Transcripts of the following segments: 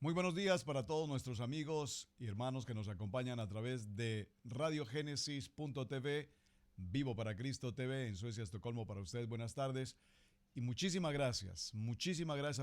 Muy buenos días para todos nuestros amigos y hermanos que nos acompañan a través de radiogénesis.tv, Vivo para Cristo TV en Suecia, Estocolmo. Para ustedes, buenas tardes y muchísimas gracias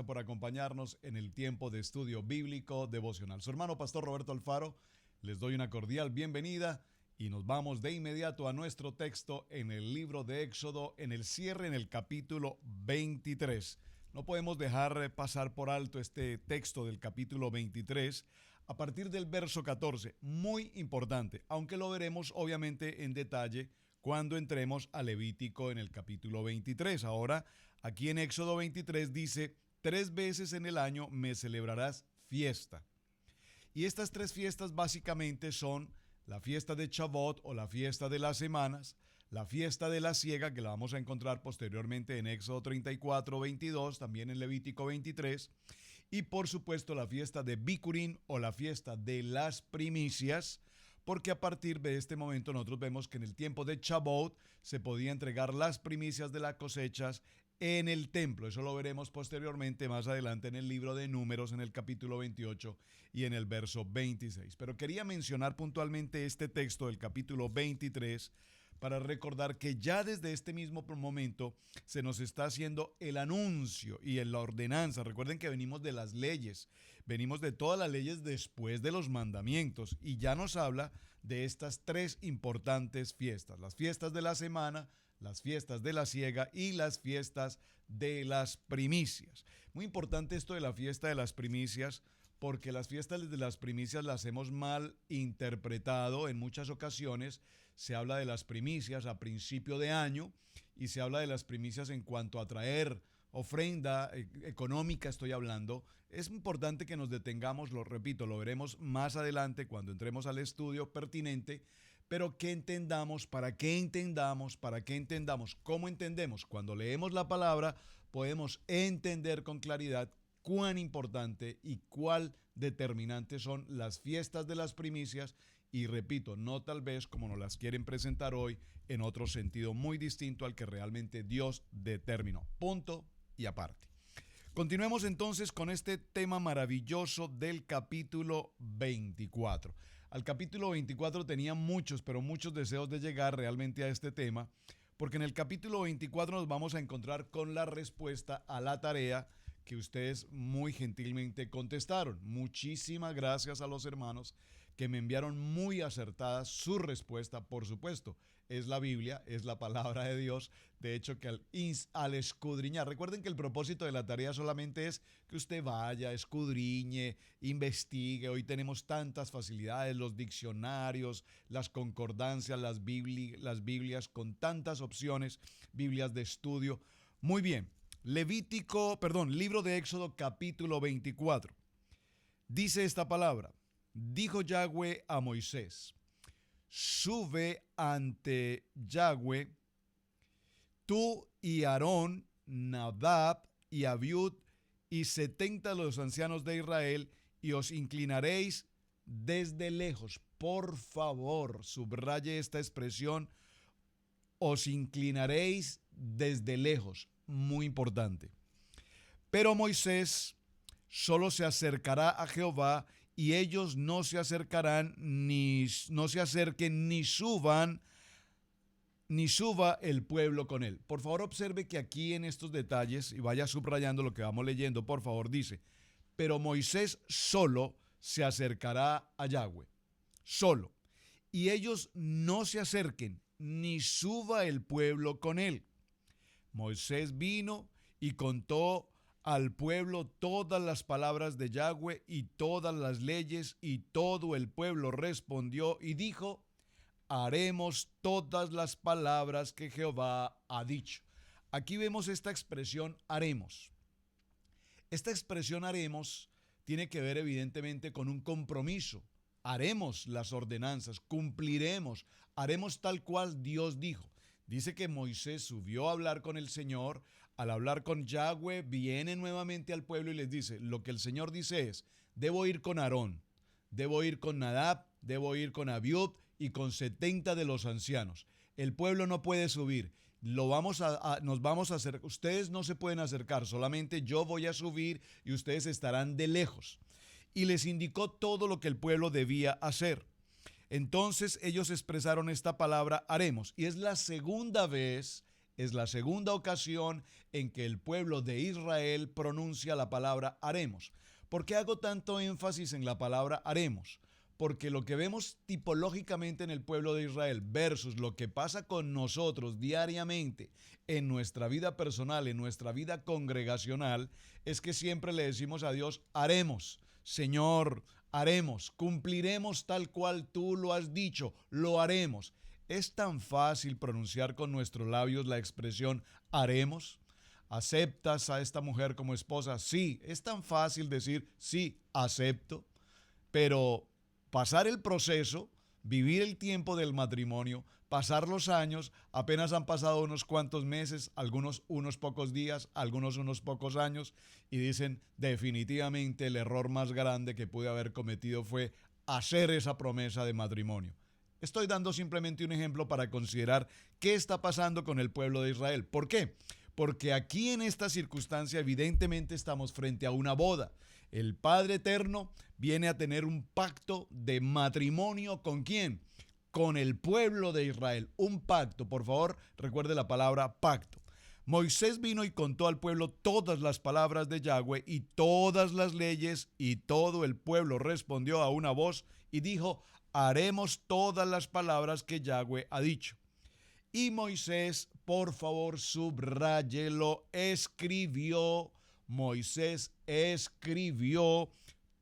por acompañarnos en el tiempo de estudio bíblico devocional. Su hermano Pastor Roberto Alfaro, les doy una cordial bienvenida y nos vamos de inmediato a nuestro texto en el libro de Éxodo, en el cierre, en el capítulo 23. No podemos dejar pasar por alto este texto del capítulo 23 a partir del verso 14, muy importante, aunque lo veremos obviamente en detalle cuando entremos a Levítico en el capítulo 23. Ahora, aquí en Éxodo 23 dice, 3 veces en el año me celebrarás fiesta. Y estas 3 fiestas básicamente son la fiesta de Shavuot o la fiesta de las semanas, la fiesta de la siega, que la vamos a encontrar posteriormente en Éxodo 34, 22, también en Levítico 23, y por supuesto la fiesta de Bikurim o la fiesta de las primicias, porque a partir de este momento nosotros vemos que en el tiempo de Shavuot se podía entregar las primicias de las cosechas en el templo. Eso lo veremos posteriormente más adelante en el libro de Números, en el capítulo 28 y en el verso 26. Pero quería mencionar puntualmente este texto del capítulo 23 para recordar que ya desde este mismo momento se nos está haciendo el anuncio y en la ordenanza. Recuerden que venimos de las leyes, venimos de todas las leyes después de los mandamientos y ya nos habla de estas 3 importantes fiestas: las fiestas de la semana, las fiestas de la siega y las fiestas de las primicias. Muy importante esto de la fiesta de las primicias, porque las fiestas de las primicias las hemos mal interpretado en muchas ocasiones. Se habla de las primicias a principio de año y se habla de las primicias en cuanto a traer ofrenda económica, estoy hablando. Es importante que nos detengamos, lo repito, lo veremos más adelante cuando entremos al estudio pertinente, pero que entendamos, para qué entendamos, cómo entendemos. Cuando leemos la palabra podemos entender con claridad cuán importante y cuál determinante son las fiestas de las primicias y repito, no tal vez como nos las quieren presentar hoy en otro sentido muy distinto al que realmente Dios determinó. Punto y aparte. Continuemos entonces con este tema maravilloso del capítulo 24. Al capítulo 24 tenía muchos, pero muchos deseos de llegar realmente a este tema, porque en el capítulo 24 nos vamos a encontrar con la respuesta a la tarea que ustedes muy gentilmente contestaron. Muchísimas gracias a los hermanos que me enviaron muy acertada su respuesta. Por supuesto, es la Biblia, es la palabra de Dios. De hecho, que al escudriñar, recuerden que el propósito de la tarea solamente es que usted vaya, escudriñe, investigue. Hoy tenemos tantas facilidades, los diccionarios, las concordancias, las Biblias con tantas opciones, Biblias de estudio. Muy bien. Libro de Éxodo capítulo 24. Dice esta palabra: dijo Yahweh a Moisés, sube ante Yahweh tú y Aarón, Nadab y Abiud y 70 de los ancianos de Israel y os inclinaréis desde lejos. Por favor, subraye esta expresión, os inclinaréis desde lejos. Muy importante. Pero Moisés solo se acercará a Jehová y ellos no se acercarán, no se acerquen, ni suba el pueblo con él. Por favor, observe que aquí en estos detalles, y vaya subrayando lo que vamos leyendo, por favor, dice, pero Moisés solo se acercará a Yahweh. Solo. Y ellos no se acerquen, ni suba el pueblo con él. Moisés vino y contó al pueblo todas las palabras de Yahweh y todas las leyes, y todo el pueblo respondió y dijo, haremos todas las palabras que Jehová ha dicho. Aquí vemos esta expresión haremos. Esta expresión haremos tiene que ver evidentemente con un compromiso. Haremos las ordenanzas, cumpliremos, haremos tal cual Dios dijo. Dice que Moisés subió a hablar con el Señor. Al hablar con Yahweh, viene nuevamente al pueblo y les dice, lo que el Señor dice es, debo ir con Aarón, debo ir con Nadab, debo ir con Abiud y con 70 de los ancianos. El pueblo no puede subir. Nos vamos a acercar. Ustedes no se pueden acercar, solamente yo voy a subir y ustedes estarán de lejos. y les indicó todo lo que el pueblo debía hacer. Entonces ellos expresaron esta palabra haremos, y es la segunda vez, es la segunda ocasión en que el pueblo de Israel pronuncia la palabra haremos. ¿Por qué hago tanto énfasis en la palabra haremos? Porque lo que vemos tipológicamente en el pueblo de Israel versus lo que pasa con nosotros diariamente en nuestra vida personal, en nuestra vida congregacional, es que siempre le decimos a Dios, haremos, Señor, haremos, cumpliremos tal cual tú lo has dicho, lo haremos. ¿Es tan fácil pronunciar con nuestros labios la expresión haremos? ¿Aceptas a esta mujer como esposa? Sí, es tan fácil decir sí, acepto, pero pasar el proceso, vivir el tiempo del matrimonio, pasar los años, apenas han pasado unos cuantos meses, algunos unos pocos días, algunos unos pocos años, y dicen definitivamente el error más grande que pude haber cometido fue hacer esa promesa de matrimonio. Estoy dando simplemente un ejemplo para considerar qué está pasando con el pueblo de Israel. ¿Por qué? Porque aquí en esta circunstancia evidentemente estamos frente a una boda. El Padre Eterno viene a tener un pacto de matrimonio ¿con quién? Con el pueblo de Israel. Un pacto, por favor, recuerde la palabra pacto. Moisés vino y contó al pueblo todas las palabras de Yahweh y todas las leyes, y todo el pueblo respondió a una voz y dijo, haremos todas las palabras que Yahweh ha dicho. Y Moisés, por favor, subráyelo, Moisés escribió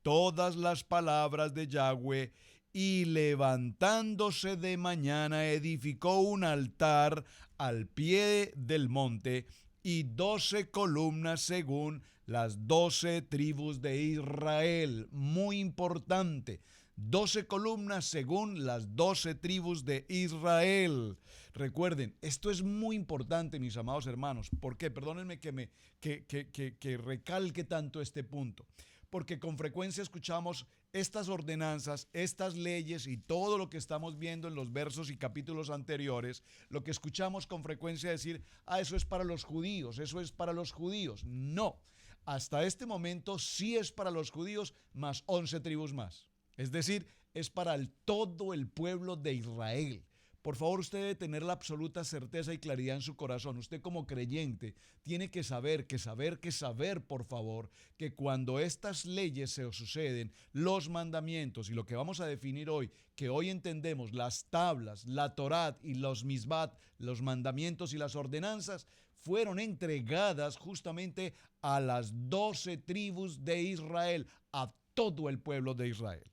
todas las palabras de Yahweh y levantándose de mañana edificó un altar al pie del monte y 12 columnas según las 12 tribus de Israel. Muy importante. 12 columnas según las 12 tribus de Israel. Recuerden, esto es muy importante, mis amados hermanos. ¿Por qué? Perdónenme que recalque tanto este punto. Porque con frecuencia escuchamos estas ordenanzas, estas leyes y todo lo que estamos viendo en los versos y capítulos anteriores, lo que escuchamos con frecuencia decir, eso es para los judíos, eso es para los judíos. No, hasta este momento sí es para los judíos más 11 tribus más. Es decir, es para todo el pueblo de Israel. Por favor, usted debe tener la absoluta certeza y claridad en su corazón. Usted como creyente tiene que saber, por favor, que cuando estas leyes se suceden, los mandamientos y lo que vamos a definir hoy, que hoy entendemos, las tablas, la Torá y los misbat, los mandamientos y las ordenanzas, fueron entregadas justamente a las 12 tribus de Israel, a todo el pueblo de Israel.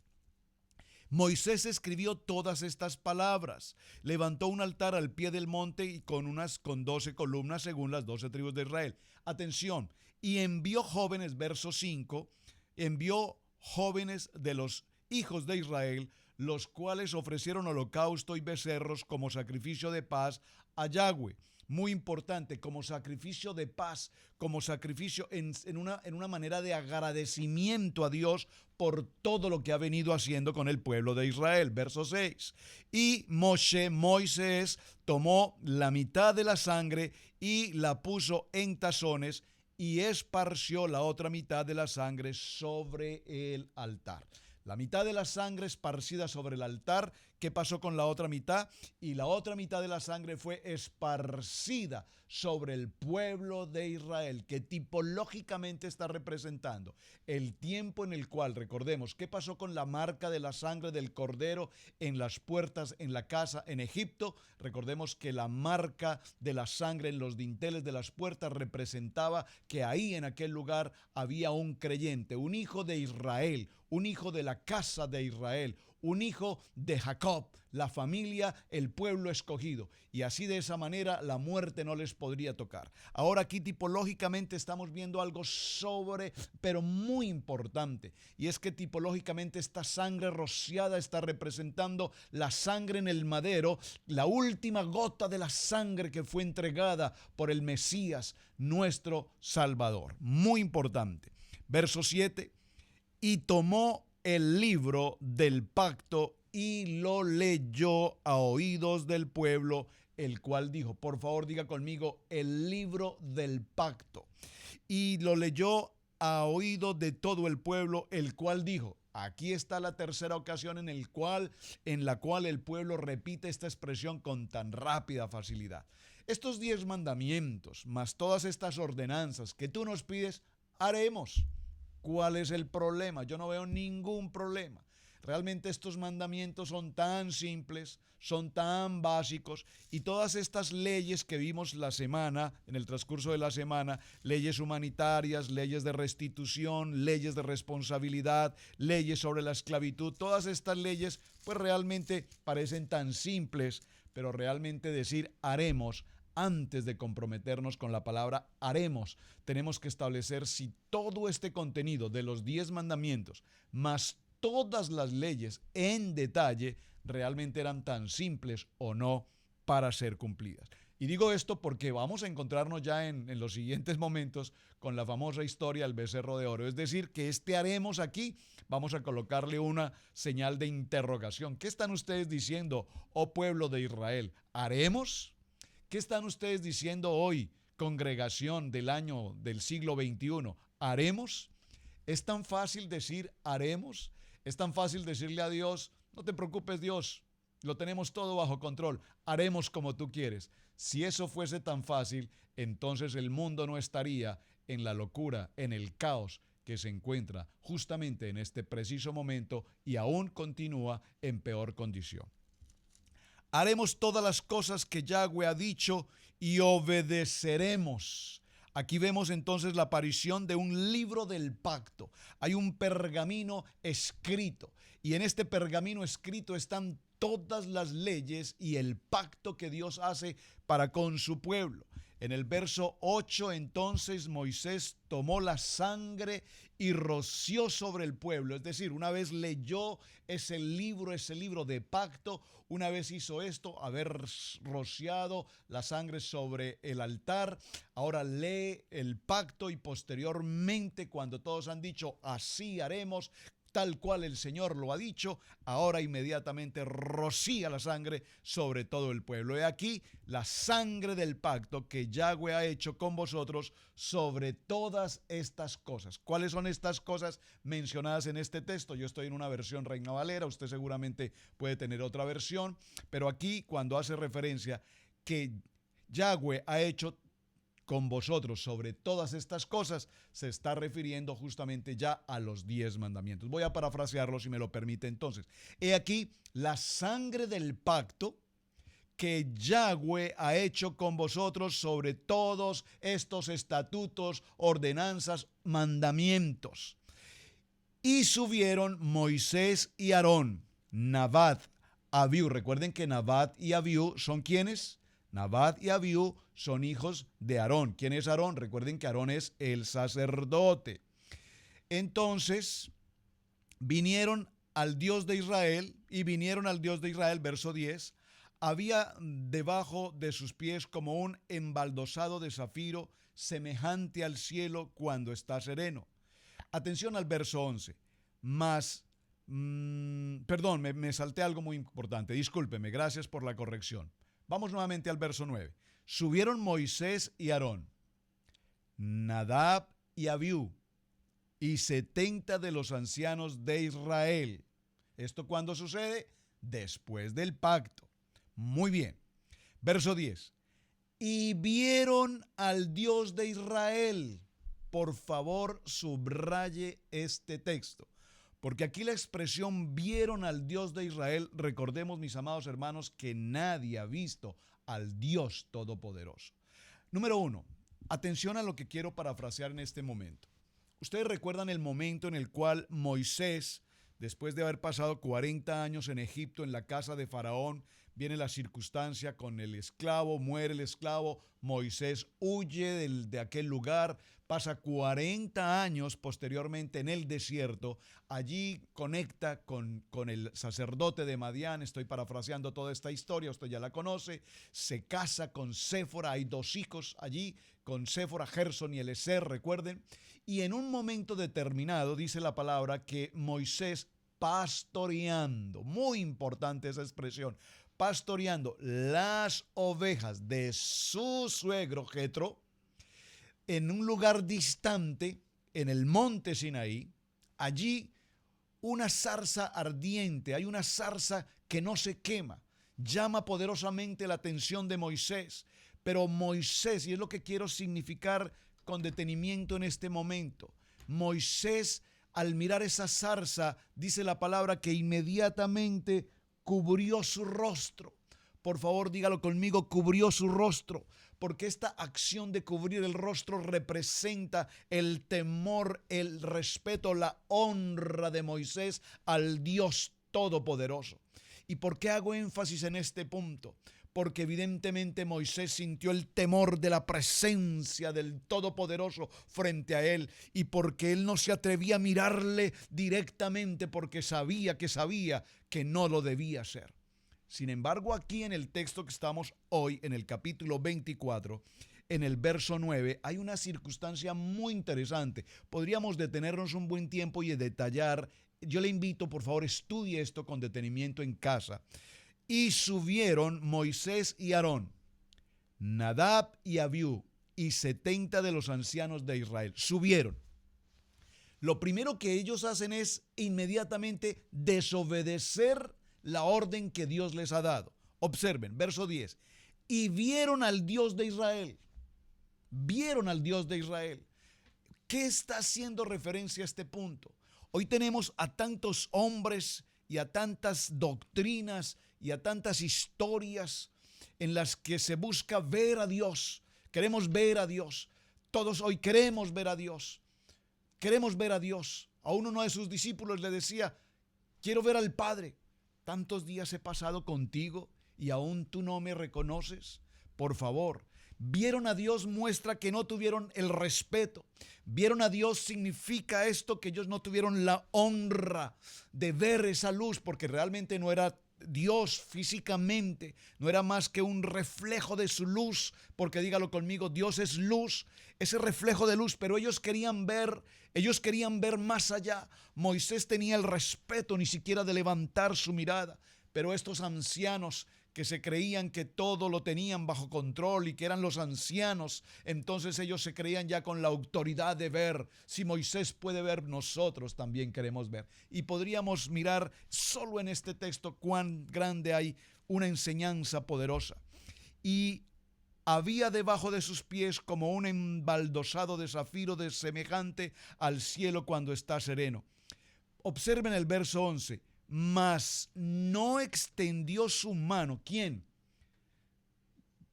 Moisés escribió todas estas palabras, levantó un altar al pie del monte y con 12 columnas según las 12 tribus de Israel. Atención, y envió jóvenes, verso 5, envió jóvenes de los hijos de Israel, los cuales ofrecieron holocausto y becerros como sacrificio de paz a Yahweh. Muy importante, como sacrificio de paz, como sacrificio en una manera de agradecimiento a Dios por todo lo que ha venido haciendo con el pueblo de Israel. Verso 6. Y Moisés tomó la mitad de la sangre y la puso en tazones y esparció la otra mitad de la sangre sobre el altar. La mitad de la sangre esparcida sobre el altar. ¿Qué pasó con la otra mitad? Y la otra mitad de la sangre fue esparcida sobre el pueblo de Israel, que tipológicamente está representando el tiempo en el cual, recordemos, ¿qué pasó con la marca de la sangre del cordero en las puertas, en la casa en Egipto? Recordemos que la marca de la sangre en los dinteles de las puertas representaba que ahí en aquel lugar había un creyente, un hijo de Israel, un hijo de la casa de Israel, un hijo de Jacob, la familia, el pueblo escogido. Y así de esa manera la muerte no les podría tocar. Ahora aquí tipológicamente estamos viendo algo pero muy importante. Y es que tipológicamente esta sangre rociada está representando la sangre en el madero, la última gota de la sangre que fue entregada por el Mesías, nuestro Salvador. Muy importante. Verso 7. Y tomó el libro del pacto y lo leyó a oídos del pueblo, el cual dijo, por favor diga conmigo, el libro del pacto. Y lo leyó a oído de todo el pueblo, el cual dijo. Aquí está la tercera ocasión en la cual el pueblo repite esta expresión con tan rápida facilidad. Estos 10 mandamientos, más todas estas ordenanzas que tú nos pides, haremos. ¿Cuál es el problema? Yo no veo ningún problema. Realmente estos mandamientos son tan simples, son tan básicos, y todas estas leyes que vimos la semana, en el transcurso de la semana, leyes humanitarias, leyes de restitución, leyes de responsabilidad, leyes sobre la esclavitud, todas estas leyes pues realmente parecen tan simples, pero realmente decir haremos antes de comprometernos con la palabra haremos, tenemos que establecer si todo este contenido de los 10 mandamientos, más todas las leyes en detalle, realmente eran tan simples o no para ser cumplidas. Y digo esto porque vamos a encontrarnos ya en los siguientes momentos con la famosa historia del becerro de oro. Es decir, que este haremos aquí, vamos a colocarle una señal de interrogación. ¿Qué están ustedes diciendo, oh pueblo de Israel? ¿Haremos? ¿Qué están ustedes diciendo hoy, congregación del siglo XXI? ¿Haremos? ¿Es tan fácil decir haremos? ¿Es tan fácil decirle a Dios, no te preocupes Dios, lo tenemos todo bajo control, haremos como tú quieres? Si eso fuese tan fácil, entonces el mundo no estaría en la locura, en el caos que se encuentra justamente en este preciso momento y aún continúa en peor condición. Haremos todas las cosas que Yahweh ha dicho y obedeceremos. Aquí vemos entonces la aparición de un libro del pacto. Hay un pergamino escrito y en este pergamino escrito están todas las leyes y el pacto que Dios hace para con su pueblo. En el verso 8, entonces Moisés tomó la sangre y roció sobre el pueblo. Es decir, una vez leyó ese libro de pacto, una vez hizo esto, haber rociado la sangre sobre el altar, ahora lee el pacto y posteriormente, cuando todos han dicho así haremos, tal cual el Señor lo ha dicho, ahora inmediatamente rocía la sangre sobre todo el pueblo. He aquí la sangre del pacto que Yahweh ha hecho con vosotros sobre todas estas cosas. ¿Cuáles son estas cosas mencionadas en este texto? Yo estoy en una versión Reina Valera, usted seguramente puede tener otra versión, pero aquí cuando hace referencia que Yahweh ha hecho con vosotros sobre todas estas cosas, se está refiriendo justamente ya a los 10 mandamientos. Voy a parafrasearlo si me lo permite entonces. He aquí la sangre del pacto que Yahweh ha hecho con vosotros sobre todos estos estatutos, ordenanzas, mandamientos. Y subieron Moisés y Aarón, Nadab, Abiú. Recuerden que Nadab y Abiú son ¿quiénes? Nadab y Abiú son hijos de Aarón. ¿Quién es Aarón? Recuerden que Aarón es el sacerdote. Entonces, vinieron al Dios de Israel, verso 10, había debajo de sus pies como un embaldosado de zafiro, semejante al cielo cuando está sereno. Atención al verso 11. Perdón, me salté algo muy importante. Discúlpeme, gracias por la corrección. Vamos nuevamente al verso 9. Subieron Moisés y Aarón, Nadab y Abiú, y 70 de los ancianos de Israel. ¿Esto cuándo sucede? Después del pacto. Muy bien. Verso 10. Y vieron al Dios de Israel. Por favor, subraye este texto. Porque aquí la expresión vieron al Dios de Israel, recordemos, mis amados hermanos, que nadie ha visto al Dios Todopoderoso. Número 1, atención a lo que quiero parafrasear en este momento. Ustedes recuerdan el momento en el cual Moisés, después de haber pasado 40 años en Egipto, en la casa de Faraón, viene la circunstancia con el esclavo, muere el esclavo, Moisés huye de aquel lugar, pasa 40 años posteriormente en el desierto, allí conecta con el sacerdote de Madián, estoy parafraseando toda esta historia, usted ya la conoce, se casa con Séfora, hay 2 hijos allí, con Séfora, Gerson y Eliezer, recuerden, y en un momento determinado dice la palabra que Moisés pastoreando, muy importante esa expresión, pastoreando las ovejas de su suegro Jetro en un lugar distante, en el monte Sinaí, allí una zarza ardiente, hay una zarza que no se quema, llama poderosamente la atención de Moisés, pero Moisés, y es lo que quiero significar con detenimiento en este momento, Moisés al mirar esa zarza, dice la palabra que inmediatamente cubrió su rostro. Por favor, dígalo conmigo, cubrió su rostro, porque esta acción de cubrir el rostro representa el temor, el respeto, la honra de Moisés al Dios Todopoderoso. ¿Y por qué hago énfasis en este punto? Porque evidentemente Moisés sintió el temor de la presencia del Todopoderoso frente a él, y porque él no se atrevía a mirarle directamente porque sabía que no lo debía hacer. Sin embargo, aquí en el texto que estamos hoy, en el capítulo 24, en el verso 9, hay una circunstancia muy interesante. Podríamos detenernos un buen tiempo y detallar. Yo le invito, por favor, estudie esto con detenimiento en casa. Y subieron Moisés y Aarón, Nadab y Abiú, y 70 de los ancianos de Israel. Subieron. Lo primero que ellos hacen es inmediatamente desobedecer la orden que Dios les ha dado. Observen, verso 10. Y vieron al Dios de Israel. Vieron al Dios de Israel. ¿Qué está haciendo referencia a este punto? Hoy tenemos a tantos hombres y a tantas doctrinas y a tantas historias en las que se busca ver a Dios. Queremos ver a Dios. Todos hoy queremos ver a Dios. Queremos ver a Dios. A uno de sus discípulos le decía, quiero ver al Padre. Tantos días he pasado contigo y aún tú no me reconoces. Por favor, vieron a Dios muestra que no tuvieron el respeto. Vieron a Dios significa esto que ellos no tuvieron la honra de ver esa luz, porque realmente no era Dios físicamente, no era más que un reflejo de su luz, porque dígalo conmigo, Dios es luz, ese reflejo de luz, pero ellos querían ver más allá. Moisés tenía el respeto ni siquiera de levantar su mirada, pero estos ancianos que se creían que todo lo tenían bajo control y que eran los ancianos, entonces ellos se creían ya con la autoridad de ver. Si Moisés puede ver, nosotros también queremos ver. Y podríamos mirar solo en este texto cuán grande hay una enseñanza poderosa. Y había debajo de sus pies como un embaldosado de zafiro de semejante al cielo cuando está sereno. Observen el verso 11. Mas no extendió su mano. ¿Quién?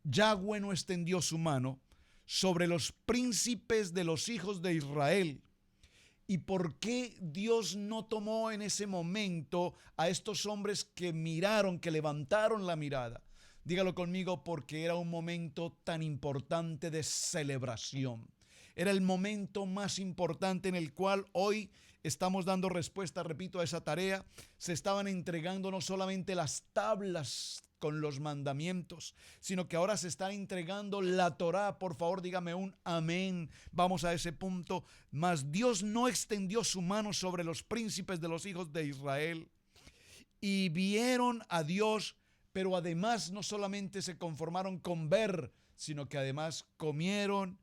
Yahweh no extendió su mano sobre los príncipes de los hijos de Israel. ¿Y por qué Dios no tomó en ese momento a estos hombres que miraron, que levantaron la mirada? Dígalo conmigo, porque era un momento tan importante de celebración. Era el momento más importante en el cual hoy estamos dando respuesta, repito, a esa tarea. Se estaban entregando no solamente las tablas con los mandamientos, sino que ahora se está entregando la Torá. Por favor, dígame un amén. Vamos a ese punto. Mas Dios no extendió su mano sobre los príncipes de los hijos de Israel. Y vieron a Dios, pero además no solamente se conformaron con ver, sino que además comieron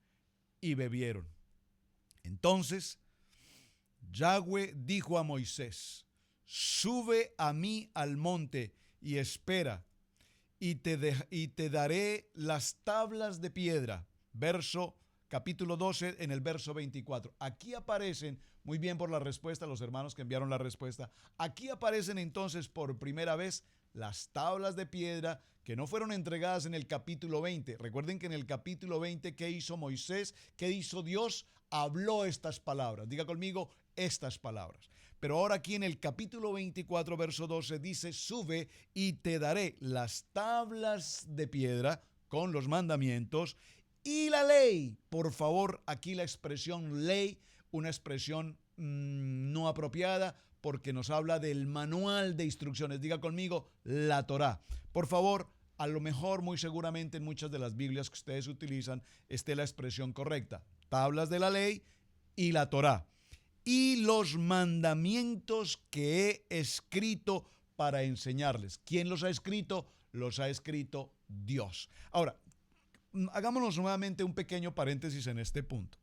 y bebieron. Entonces Yahweh dijo a Moisés, sube a mí al monte y espera, y te daré las tablas de piedra. Capítulo 12 en el verso 24. Aquí aparecen, muy bien por la respuesta, los hermanos que enviaron la respuesta, aquí aparecen entonces por primera vez las tablas de piedra que no fueron entregadas en el capítulo 20. Recuerden que en el capítulo 20, ¿qué hizo Moisés? ¿Qué hizo Dios? Habló estas palabras. Diga conmigo, estas palabras. Pero ahora aquí en el capítulo 24, verso 12, dice, sube y te daré las tablas de piedra con los mandamientos y la ley. Por favor, aquí la expresión ley, una expresión no apropiada, porque nos habla del manual de instrucciones. Diga conmigo, la Torá. Por favor, a lo mejor, muy seguramente en muchas de las Biblias que ustedes utilizan esté la expresión correcta. Tablas de la ley y la Torá. Y los mandamientos que he escrito para enseñarles. ¿Quién los ha escrito? Los ha escrito Dios. Ahora, hagámonos nuevamente un pequeño paréntesis en este punto.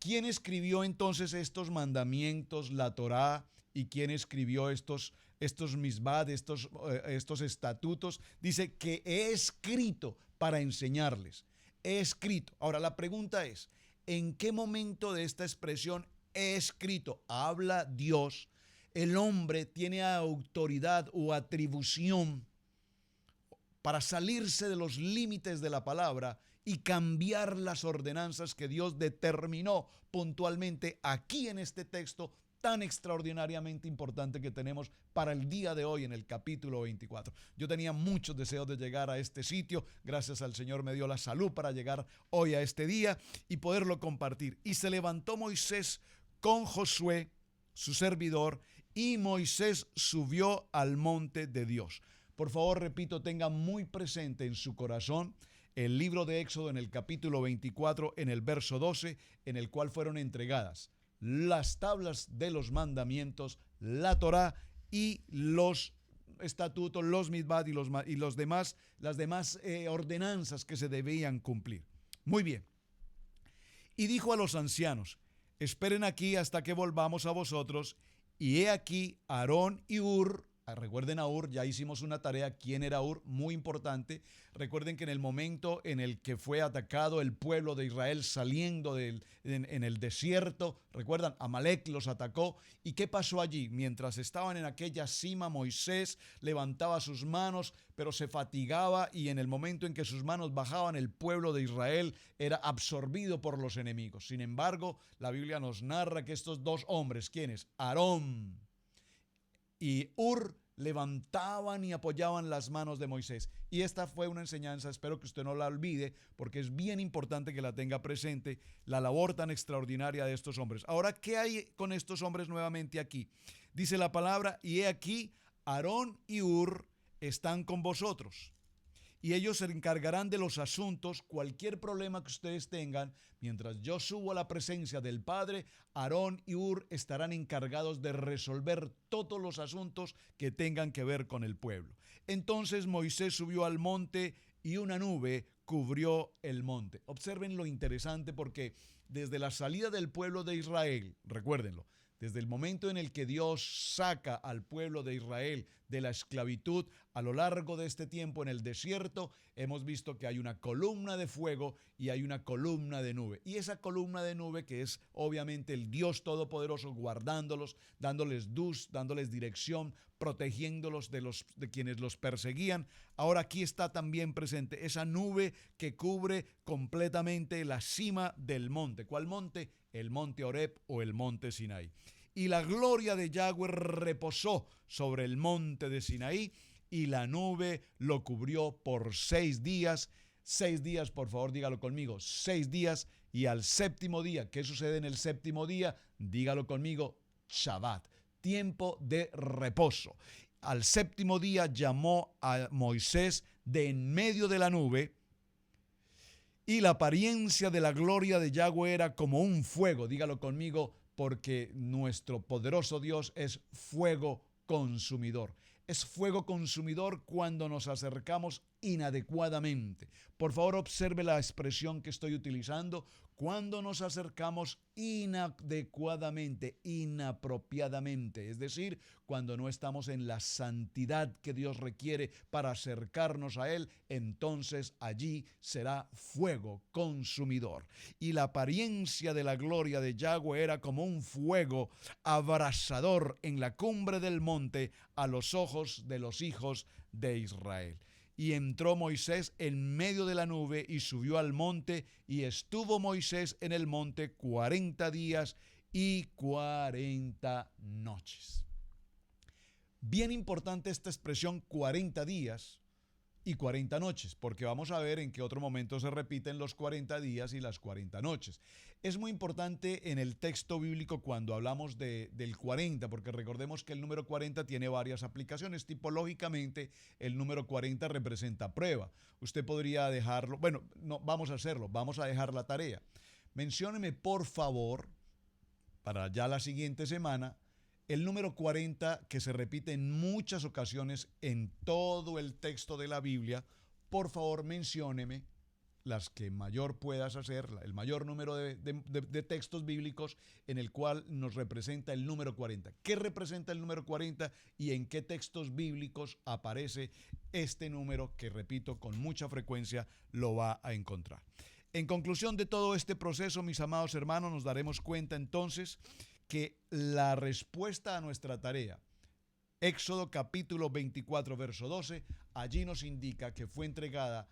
¿Quién escribió entonces estos mandamientos, la Torá? ¿Y quién escribió estos misbad, estos estatutos? Dice que he escrito para enseñarles. He escrito. Ahora la pregunta es, ¿en qué momento de esta expresión he escrito habla Dios? El hombre tiene autoridad o atribución para salirse de los límites de la palabra y cambiar las ordenanzas que Dios determinó puntualmente aquí en este texto tan extraordinariamente importante que tenemos para el día de hoy en el capítulo 24. Yo tenía muchos deseos de llegar a este sitio, gracias al Señor me dio la salud para llegar hoy a este día y poderlo compartir. Y se levantó Moisés con Josué, su servidor, y Moisés subió al monte de Dios. Por favor, repito, tenga muy presente en su corazón el libro de Éxodo en el capítulo 24, en el verso 12, en el cual fueron entregadas las tablas de los mandamientos, la Torá y los estatutos, los mitzvot y las demás ordenanzas que se debían cumplir. Muy bien. Y dijo a los ancianos: esperen aquí hasta que volvamos a vosotros. Y he aquí Aarón y Hur. Recuerden a Hur, ya hicimos una tarea. ¿Quién era Hur? Muy importante. Recuerden que en el momento en el que fue atacado el pueblo de Israel saliendo en el desierto, recuerdan, Amalek los atacó. ¿Y qué pasó allí? Mientras estaban en aquella cima, Moisés levantaba sus manos, pero se fatigaba, y en el momento en que sus manos bajaban, el pueblo de Israel era absorbido por los enemigos. Sin embargo, la Biblia nos narra que estos dos hombres, ¿quiénes? Aarón y Hur, levantaban y apoyaban las manos de Moisés. Y esta fue una enseñanza, espero que usted no la olvide, porque es bien importante que la tenga presente, la labor tan extraordinaria de estos hombres. Ahora, ¿qué hay con estos hombres nuevamente aquí? Dice la palabra: y he aquí, Aarón y Hur están con vosotros, y ellos se encargarán de los asuntos. Cualquier problema que ustedes tengan, mientras yo subo a la presencia del Padre, Aarón y Hur estarán encargados de resolver todos los asuntos que tengan que ver con el pueblo. Entonces Moisés subió al monte y una nube cubrió el monte. Observen lo interesante, porque desde la salida del pueblo de Israel, recuérdenlo, desde el momento en el que Dios saca al pueblo de Israel de la esclavitud, a lo largo de este tiempo en el desierto, hemos visto que hay una columna de fuego y hay una columna de nube. Y esa columna de nube, que es obviamente el Dios Todopoderoso guardándolos, dándoles luz, dándoles dirección, protegiéndolos de quienes los perseguían. Ahora aquí está también presente esa nube que cubre completamente la cima del monte. ¿Cuál monte? El monte Horeb o el monte Sinaí. Y la gloria de Yahweh reposó sobre el monte de Sinaí, y la nube lo cubrió por 6 días. 6 días, por favor, dígalo conmigo, 6 días. Y al séptimo día, ¿qué sucede en el séptimo día? Dígalo conmigo, Shabbat, tiempo de reposo. Al séptimo día llamó a Moisés de en medio de la nube, y la apariencia de la gloria de Yahweh era como un fuego. Dígalo conmigo, porque nuestro poderoso Dios es fuego consumidor. Es fuego consumidor cuando nos acercamos inadecuadamente. Por favor, observe la expresión que estoy utilizando: cuando nos acercamos inadecuadamente, inapropiadamente, es decir, cuando no estamos en la santidad que Dios requiere para acercarnos a Él, entonces allí será fuego consumidor. Y la apariencia de la gloria de Yahweh era como un fuego abrasador en la cumbre del monte a los ojos de los hijos de Israel. Y entró Moisés en medio de la nube y subió al monte, y estuvo Moisés en el monte 40 días y 40 noches. Bien importante esta expresión 40 días y 40 noches, porque vamos a ver en qué otro momento se repiten los 40 días y las 40 noches. Es muy importante en el texto bíblico cuando hablamos del 40, porque recordemos que el número 40 tiene varias aplicaciones. Tipológicamente, el número 40 representa prueba. Usted podría dejarlo, bueno, no, vamos a hacerlo, vamos a dejar la tarea. Mencióneme, por favor, para ya la siguiente semana, el número 40, que se repite en muchas ocasiones en todo el texto de la Biblia. Por favor, mencióneme las que mayor puedas hacer, el mayor número de textos bíblicos en el cual nos representa el número 40. ¿Qué representa el número 40 y en qué textos bíblicos aparece este número que, repito, con mucha frecuencia lo va a encontrar? En conclusión de todo este proceso, mis amados hermanos, nos daremos cuenta entonces que la respuesta a nuestra tarea, Éxodo capítulo 24, verso 12, allí nos indica que fue entregada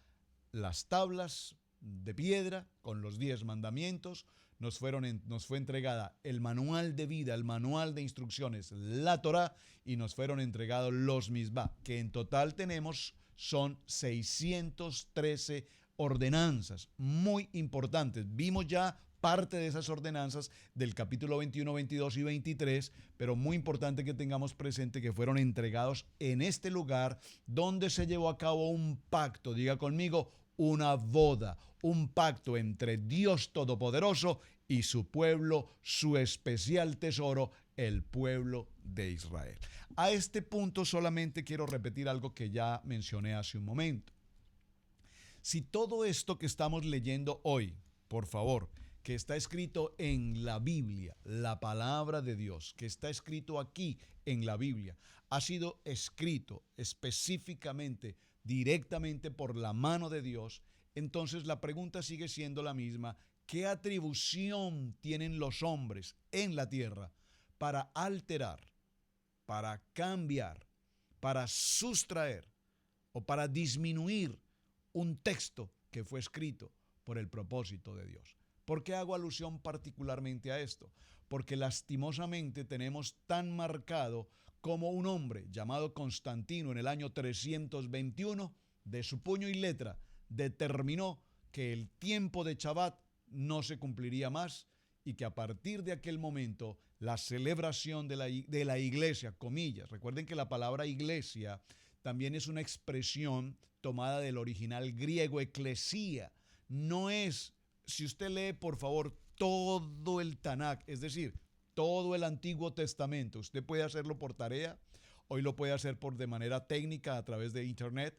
las tablas de piedra con los 10 mandamientos, nos fue entregada el manual de vida, el manual de instrucciones, la Torá, y nos fueron entregados los misbá, que en total son 613 ordenanzas muy importantes. Vimos ya parte de esas ordenanzas del capítulo 21, 22 y 23, pero muy importante que tengamos presente que fueron entregados en este lugar donde se llevó a cabo un pacto, diga conmigo, una boda, un pacto entre Dios Todopoderoso y su pueblo, su especial tesoro, el pueblo de Israel. A este punto solamente quiero repetir algo que ya mencioné hace un momento. Si todo esto que estamos leyendo hoy, por favor, que está escrito en la Biblia, la palabra de Dios, que está escrito aquí en la Biblia, ha sido escrito específicamente, directamente por la mano de Dios, entonces la pregunta sigue siendo la misma: ¿qué atribución tienen los hombres en la tierra para alterar, para cambiar, para sustraer o para disminuir un texto que fue escrito por el propósito de Dios? ¿Por qué hago alusión particularmente a esto? Porque lastimosamente tenemos tan marcado como un hombre llamado Constantino en el año 321, de su puño y letra, determinó que el tiempo de Shabbat no se cumpliría más y que a partir de aquel momento la celebración de la iglesia, comillas, recuerden que la palabra iglesia también es una expresión tomada del original griego eclesía, no es. Si usted lee, por favor, todo el Tanakh, es decir, todo el Antiguo Testamento, usted puede hacerlo por tarea, hoy lo puede hacer de manera técnica a través de internet,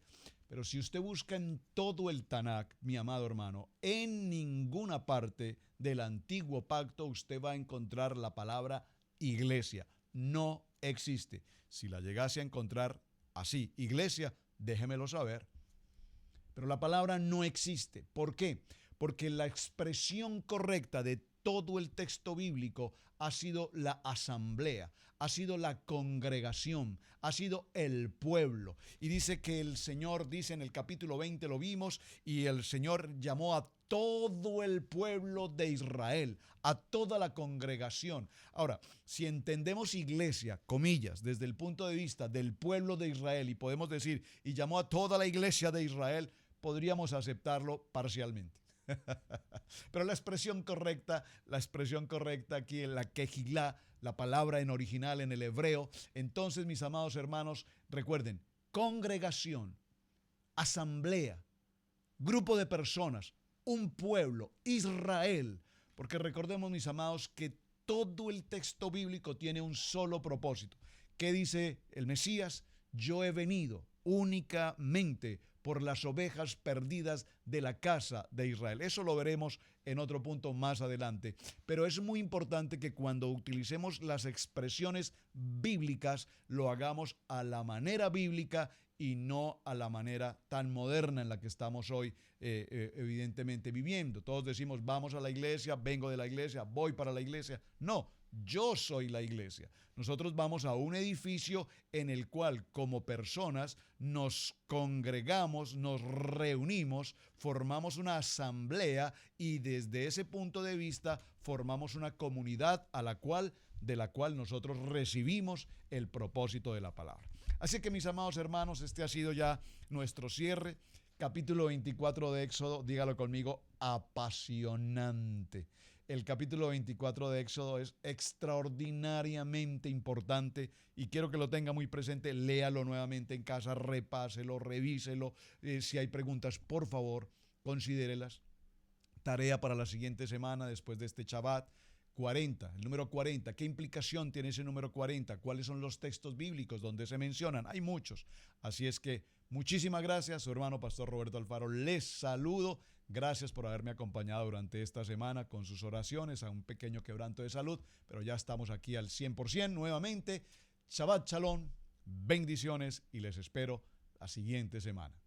pero si usted busca en todo el Tanakh, mi amado hermano, en ninguna parte del Antiguo Pacto usted va a encontrar la palabra iglesia. No existe. Si la llegase a encontrar así, iglesia, déjemelo saber. Pero la palabra no existe. ¿Por qué? Porque la expresión correcta de todo el texto bíblico ha sido la asamblea, ha sido la congregación, ha sido el pueblo. Y dice que el Señor, dice en el capítulo 20, lo vimos, y el Señor llamó a todo el pueblo de Israel, a toda la congregación. Ahora, si entendemos iglesia, comillas, desde el punto de vista del pueblo de Israel, y podemos decir, y llamó a toda la iglesia de Israel, podríamos aceptarlo parcialmente. Pero la expresión correcta aquí en la quejilá, la palabra en original en el hebreo. Entonces, mis amados hermanos, recuerden, congregación, asamblea, grupo de personas, un pueblo, Israel. Porque recordemos, mis amados, que todo el texto bíblico tiene un solo propósito. ¿Qué dice el Mesías? Yo he venido únicamente por las ovejas perdidas de la casa de Israel. Eso lo veremos en otro punto más adelante. Pero es muy importante que cuando utilicemos las expresiones bíblicas, lo hagamos a la manera bíblica y no a la manera tan moderna en la que estamos hoy, evidentemente, viviendo. Todos decimos, vamos a la iglesia, vengo de la iglesia, voy para la iglesia. No, yo soy la iglesia. Nosotros vamos a un edificio en el cual como personas nos congregamos, nos reunimos, formamos una asamblea y desde ese punto de vista formamos una comunidad de la cual nosotros recibimos el propósito de la palabra. Así que, mis amados hermanos, este ha sido ya nuestro cierre. Capítulo 24 de Éxodo, dígalo conmigo, apasionante. El capítulo 24 de Éxodo es extraordinariamente importante y quiero que lo tenga muy presente. Léalo nuevamente en casa, repáselo, revíselo. Si hay preguntas, por favor, considérelas. Tarea para la siguiente semana después de este Shabbat. 40, el número 40. ¿Qué implicación tiene ese número 40? ¿Cuáles son los textos bíblicos donde se mencionan? Hay muchos. Así es que muchísimas gracias. Su hermano Pastor Roberto Alfaro les saludo Gracias por haberme acompañado durante esta semana con sus oraciones, a un pequeño quebranto de salud, pero ya estamos aquí al 100% nuevamente. Shabbat Shalom, bendiciones y les espero la siguiente semana.